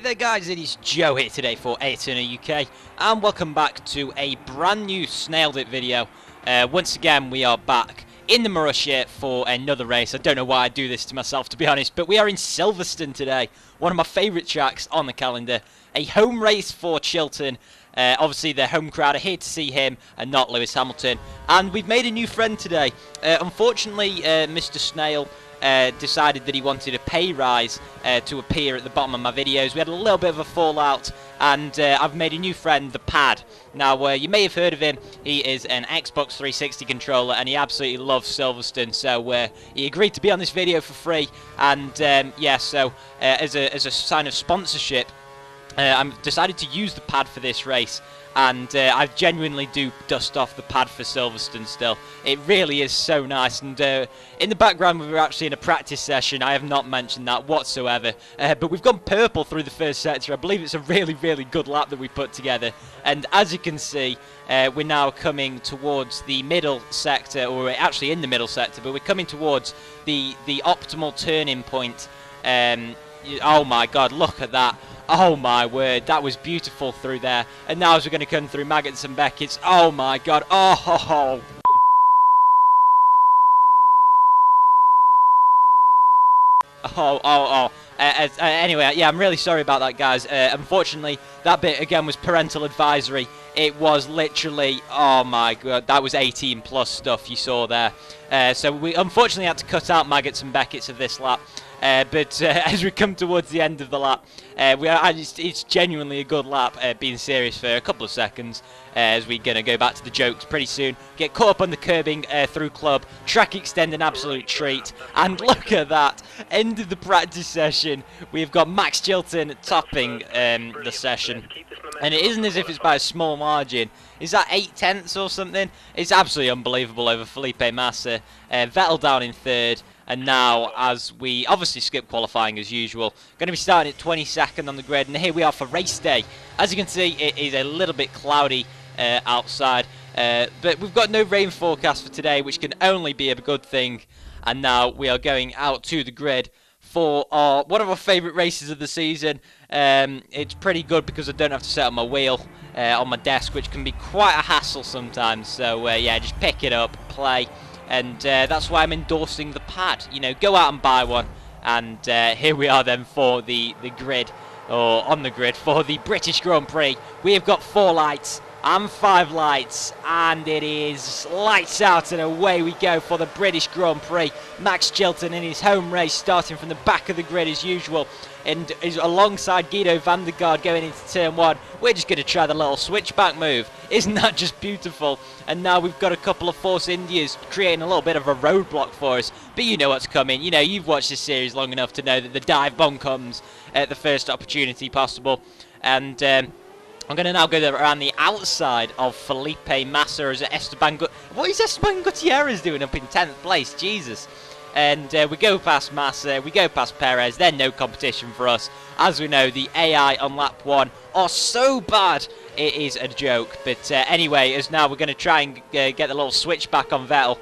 Hey there guys, it is Joe here today for Aeterno UK, and welcome back to a brand new Snailed It video. Once again we are back in the Marussia for another race. I don't know why I do this to myself, to be honest, but we are in Silverstone today, one of my favourite tracks on the calendar. A home race for Chilton. Obviously the home crowd are here to see him and not Lewis Hamilton, and we've made a new friend today. Unfortunately Mr. Snail decided that he wanted a pay rise to appear at the bottom of my videos. We had a little bit of a fallout, and I've made a new friend, the Pad. Now, you may have heard of him. He is an Xbox 360 controller, and he absolutely loves Silverstone, so he agreed to be on this video for free, and yeah, so as a sign of sponsorship, I've decided to use the Pad for this race, and I genuinely do dust off the Pad for Silverstone still. It really is so nice, and in the background we were actually in a practice session. I have not mentioned that whatsoever, but we've gone purple through the first sector. I believe it's a really good lap that we put together, and as you can see, we're now coming towards the middle sector, or we're actually in the middle sector, but we're coming towards the optimal turning point. Oh my god, look at that. Oh my word, that was beautiful through there. And now as we're going to come through Maggots and Beckett's, oh my god, oh. Anyway, yeah, I'm really sorry about that, guys. Unfortunately, that bit, again, was parental advisory. It was literally, oh my god, that was 18 plus stuff you saw there. So we unfortunately had to cut out Maggots and Beckett's of this lap. But as we come towards the end of the lap, it's genuinely a good lap, being serious for a couple of seconds, as we're going to go back to the jokes pretty soon. Get caught up on the curbing through club, track extend an absolute treat, and look at that, end of the practice session, we've got Max Chilton topping the session, and it isn't as if it's by a small margin. Is that 8/10 or something? It's absolutely unbelievable over Felipe Massa. Vettel down in third. And now, as we obviously skip qualifying as usual, going to be starting at 22nd on the grid, and here we are for race day. As you can see, it is a little bit cloudy outside, but we've got no rain forecast for today, which can only be a good thing. And now we are going out to the grid for one of our favourite races of the season. It's pretty good because I don't have to set up my wheel on my desk, which can be quite a hassle sometimes. So yeah, just pick it up, play. And that's why I'm endorsing the Pad. You know, go out and buy one. And here we are then for the grid, or on the grid for the British Grand Prix. We have got 4 lights and 5 lights, and it is lights out and away we go for the British Grand Prix. Max Chilton in his home race, starting from the back of the grid as usual, and is alongside Guido van der Garde going into turn 1. We're just going to try the little switchback move. Isn't that just beautiful? And now we've got a couple of Force Indias creating a little bit of a roadblock for us, but you know what's coming. You know, you've watched this series long enough to know that the dive bomb comes at the first opportunity possible. And I'm going to now go around the outside of Felipe Massa as what is Esteban Gutierrez doing up in 10th place? Jesus. And we go past Massa, we go past Perez, then no competition for us. As we know, the AI on lap 1 are so bad, it is a joke. But anyway, as now we're going to try and get the little switch back on Vettel.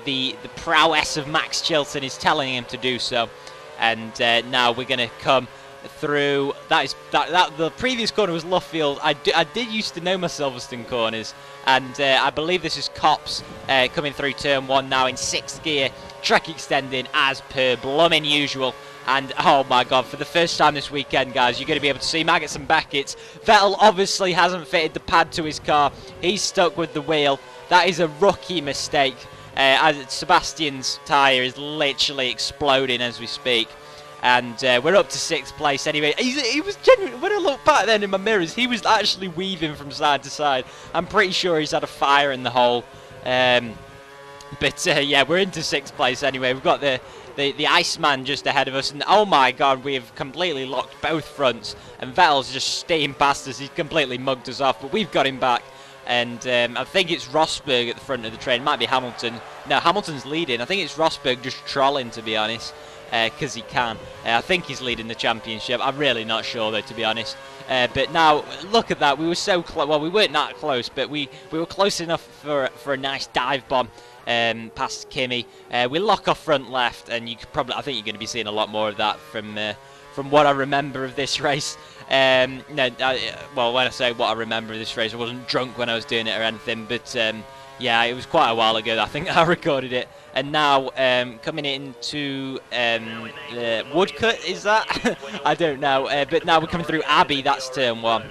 The prowess of Max Chilton is telling him to do so. And now we're going to come through. The previous corner was Luffield. I did used to know my Silverstone corners, and I believe this is Cops coming through turn 1 now in 6th gear, track extending as per blooming usual. And oh my god, for the first time this weekend, guys, you're going to be able to see Maggots and Beckett's. Vettel obviously hasn't fitted the pad to his car. He's stuck with the wheel. That is a rookie mistake, as Sebastian's tyre is literally exploding as we speak. And we're up to 6th place anyway. He was genuinely, when I look back then in my mirrors, he was actually weaving from side to side. I'm pretty sure he's had a fire in the hole. But yeah, we're into 6th place anyway. We've got the Iceman just ahead of us. And oh my god, we've completely locked both fronts. And Vettel's just staying past us. He's completely mugged us off. But we've got him back. And I think it's Rosberg at the front of the train. Might be Hamilton. No, Hamilton's leading. I think it's Rosberg just trolling, to be honest. because he can. I think he's leading the championship. I'm really not sure though, to be honest. But now look at that. We were so close. Well, we weren't that close, but we were close enough for a nice dive bomb past Kimi. We lock off front left, and you could probably, I think you're going to be seeing a lot more of that from what I remember of this race. Well, when I say what I remember of this race, I wasn't drunk when I was doing it or anything, but yeah, it was quite a while ago that I think I recorded it. And now coming into the Woodcut, is that? I don't know. But now we're coming through Abbey, that's turn 1.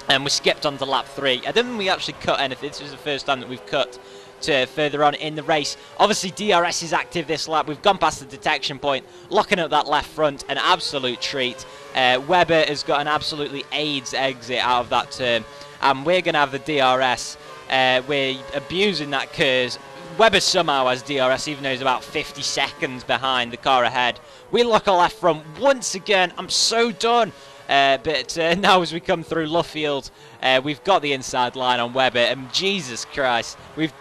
And we skipped on to lap 3. I don't think we actually cut anything. This is the first time that we've cut to further on in the race. Obviously DRS is active this lap. We've gone past the detection point, locking up that left front, an absolute treat. Webber has got an absolutely AIDS exit out of that turn, and we're going to have the DRS. We're abusing that curve. Webber somehow has DRS, even though he's about 50 seconds behind the car ahead. We lock our left front once again. I'm so done. But now as we come through Luffield, we've got the inside line on Webber, and Jesus Christ, we've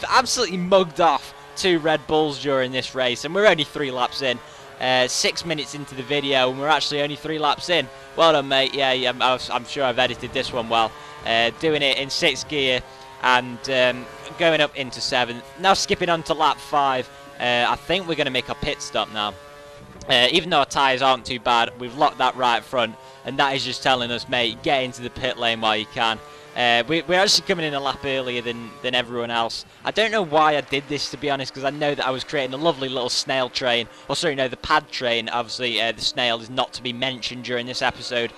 absolutely mugged off 2 Red Bulls during this race, and we're only 3 laps in. 6 minutes into the video, and we're actually only 3 laps in. Well done, mate. Yeah, I'm sure I've edited this one well. Doing it in 6th gear and going up into 7th. Now skipping on to lap 5. I think we're going to make our pit stop now. Even though our tyres aren't too bad, we've locked that right front, and that is just telling us, mate, get into the pit lane while you can. We're actually coming in a lap earlier than everyone else. I don't know why I did this, to be honest, because I know that I was creating a lovely little snail train. Or sorry, no, the pad train. Obviously, the snail is not to be mentioned during this episode,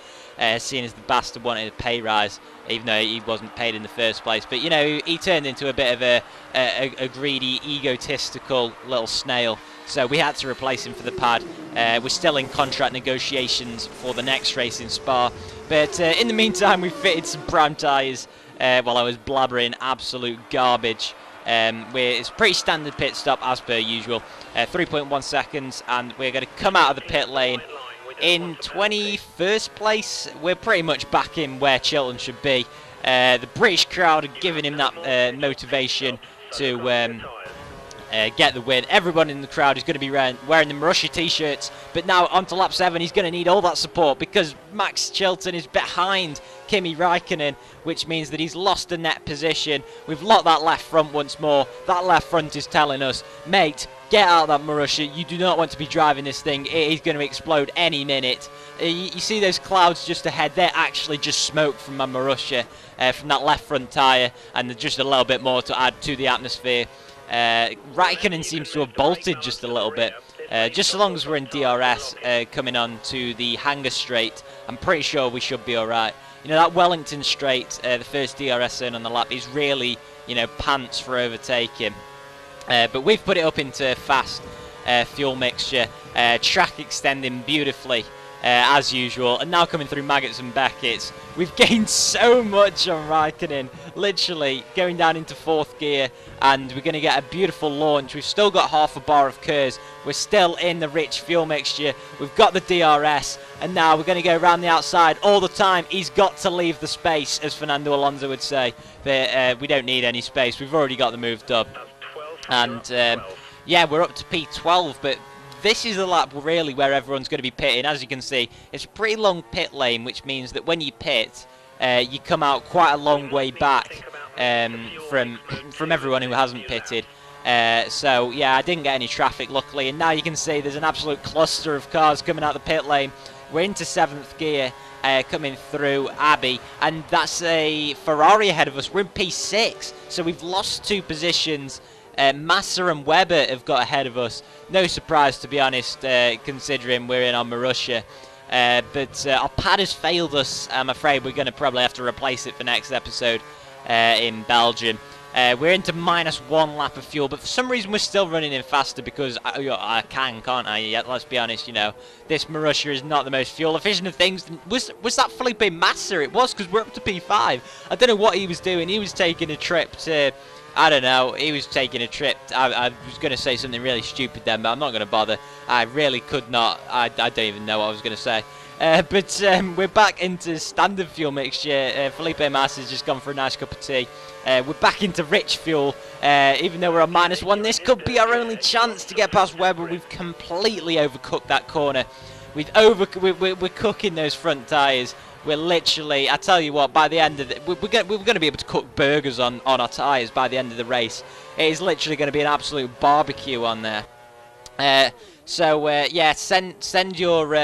seeing as the bastard wanted a pay rise, even though he wasn't paid in the first place. But, you know, he turned into a bit of a greedy, egotistical little snail. So we had to replace him for the pad. We're still in contract negotiations for the next race in Spa. But in the meantime, we fitted some prime tyres while I was blabbering absolute garbage. It's a pretty standard pit stop as per usual. 3.1 seconds, and we're going to come out of the pit lane in 21st place. We're pretty much back in where Chilton should be. The British crowd are giving him that motivation to get the win. Everyone in the crowd is going to be wearing the Marussia t-shirts, but now onto lap 7, he's going to need all that support because Max Chilton is behind Kimi Räikkönen, which means that he's lost a net position. We've locked that left front once more. That left front is telling us, mate, get out of that Marussia. You do not want to be driving this thing. It is going to explode any minute. You see those clouds just ahead? They're actually just smoke from my Marussia, from that left front tyre, and there's just a little bit more to add to the atmosphere. Räikkönen seems to have bolted just a little bit. Just as long as we're in DRS coming on to the Hanger Straight, I'm pretty sure we should be alright. You know, that Wellington Straight, the first DRS zone on the lap, is really, you know, pants for overtaking. But we've put it up into fast fuel mixture, track extending beautifully as usual, and now coming through Maggots and Beckett's. We've gained so much on Räikkönen, literally going down into 4th gear, and we're going to get a beautiful launch. We've still got half a bar of curves. We're still in the rich fuel mixture. We've got the DRS, and now we're going to go around the outside all the time. He's got to leave the space, as Fernando Alonso would say, but we don't need any space. We've already got the move done. And yeah, we're up to P12, but this is the lap really where everyone's going to be pitting. As you can see, it's a pretty long pit lane, which means that when you pit, you come out quite a long way back from everyone who hasn't pitted. So yeah, I didn't get any traffic luckily, and now you can see there's an absolute cluster of cars coming out the pit lane. We're into 7th gear, coming through Abbey, and that's a Ferrari ahead of us. We're in P6, so we've lost 2 positions. Massa and Webber have got ahead of us. No surprise, to be honest, considering we're in on Marussia. But our pad has failed us. I'm afraid we're going to probably have to replace it for next episode in Belgium. We're into -1 lap of fuel, but for some reason we're still running in faster because I can't I? Yeah, let's be honest, you know, this Marussia is not the most fuel efficient of things. Was that Felipe Massa? It was, because we're up to P5. I don't know what he was doing. He was taking a trip to... I don't know, he was taking a trip. I was going to say something really stupid then, but I'm not going to bother. I really could not. I don't even know what I was going to say. But we're back into standard fuel mixture. Felipe Massa's just gone for a nice cup of tea. We're back into rich fuel. Even though we're on -1, this could be our only chance to get past Webber. We've completely overcooked that corner. We're cooking those front tyres. We're literally, I tell you what, by the end of we're going to be able to cook burgers on our tyres by the end of the race. It is literally going to be an absolute barbecue on there. Yeah, send your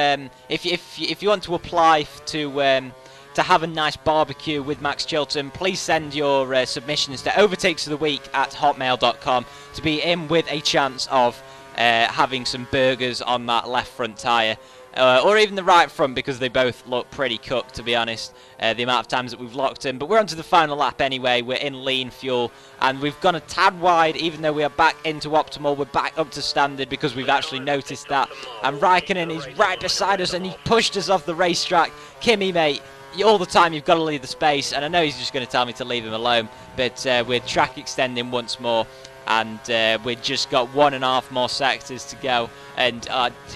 if you want to apply to have a nice barbecue with Max Chilton, please send your submissions to overtakesoftheweek@hotmail.com to be in with a chance of having some burgers on that left front tyre. Or even the right front, because they both look pretty cooked, to be honest, the amount of times that we've locked in. But we're on to the final lap anyway. We're in lean fuel, and we've gone a tad wide, even though we are back into optimal. We're back up to standard because we've actually noticed that. And Raikkonen is right beside us, and he pushed us off the racetrack. Kimi, mate, all the time you've got to leave the space, and I know he's just going to tell me to leave him alone, but we're track extending once more. And we've just got 1.5 more sectors to go, and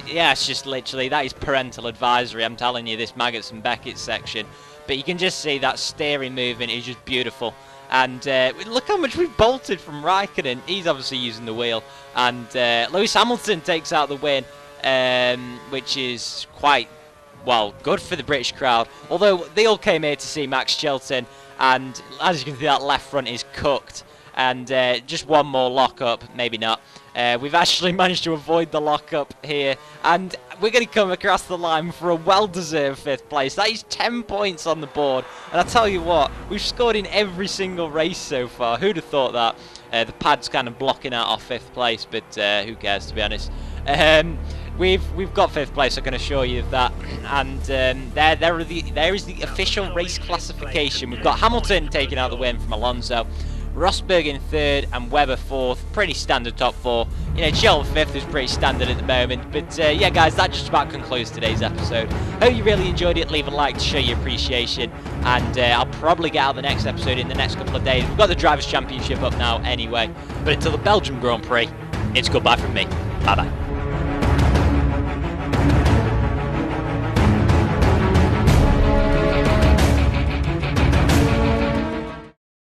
yeah, it's just literally, that is parental advisory, I'm telling you, this Maggots and Beckett section. But you can just see that steering movement is just beautiful, and look how much we've bolted from Raikkonen. He's obviously using the wheel, and Lewis Hamilton takes out the win, which is quite, well, good for the British crowd, although they all came here to see Max Chilton, and as you can see, that left front is cooked. And just one more lockup, maybe not. We've actually managed to avoid the lockup here, and we're going to come across the line for a well-deserved 5th place. That is 10 points on the board, and I tell you what, we've scored in every single race so far. Who'd have thought that? The pad's kind of blocking out our 5th place, but who cares, to be honest. We've got 5th place, I can assure you of that. And there is the official race classification. We've got Hamilton taking out the win from Alonso, Rosberg in 3rd, and Webber 4th. Pretty standard top 4. You know, Chilton 5th is pretty standard at the moment. But yeah, guys, that just about concludes today's episode. Hope you really enjoyed it. Leave a like to show your appreciation. And I'll probably get out the next episode in the next couple of days. We've got the Drivers' Championship up now anyway. But until the Belgium Grand Prix, it's goodbye from me. Bye-bye.